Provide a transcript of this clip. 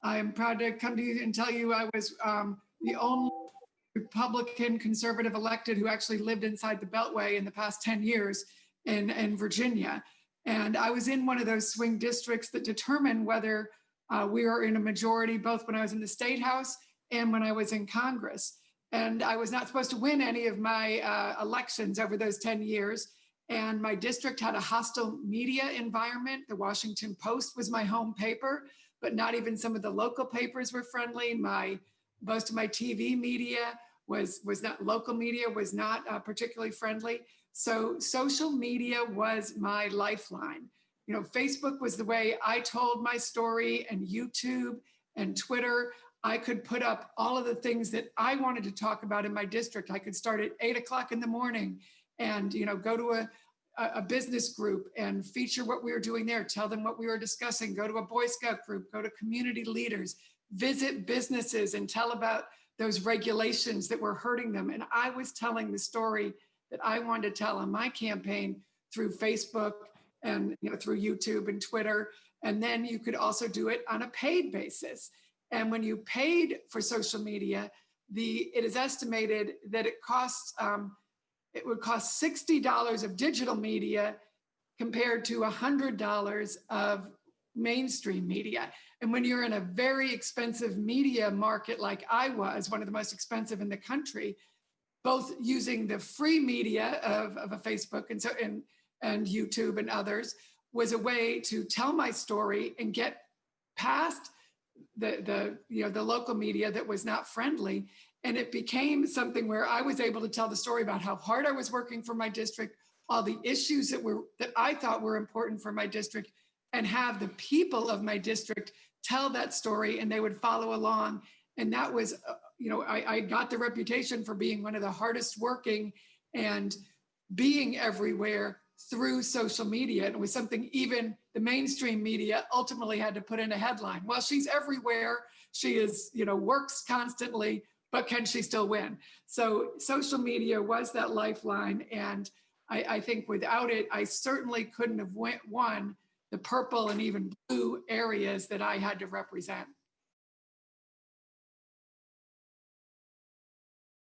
I'm proud to come to you and tell you I was the only Republican conservative elected who actually lived inside the Beltway in the past 10 years in Virginia. And I was in one of those swing districts that determine whether we were in a majority, both when I was in the State House and when I was in Congress. And I was not supposed to win any of my elections over those 10 years. And my district had a hostile media environment. The Washington Post was my home paper, but not even some of the local papers were friendly. Most of my TV media was not, local media was not particularly friendly. So social media was my lifeline. You know, Facebook was the way I told my story, and YouTube and Twitter. I could put up all of the things that I wanted to talk about in my district. I could start at 8 o'clock in the morning and, you know, go to a business group and feature what we were doing there, tell them what we were discussing, go to a Boy Scout group, go to community leaders, visit businesses and tell about those regulations that were hurting them. And I was telling the story that I wanted to tell on my campaign through Facebook and, you know, through YouTube and Twitter. And then you could also do it on a paid basis. And when you paid for social media, it is estimated that it would cost $60 of digital media compared to $100 of mainstream media. And when you're in a very expensive media market like I was, one of the most expensive in the country, both using the free media of a Facebook and YouTube and others was a way to tell my story and get past the local media that was not friendly. And it became something where I was able to tell the story about how hard I was working for my district, all the issues that I thought were important for my district, and have the people of my district tell that story, and they would follow along. And that was, I got the reputation for being one of the hardest working and being everywhere through social media. And it was something even the mainstream media ultimately had to put in a headline. Well, she's everywhere. She is, works constantly, but can she still win? So social media was that lifeline. And I think without it, I certainly couldn't have won the purple and even blue areas that I had to represent.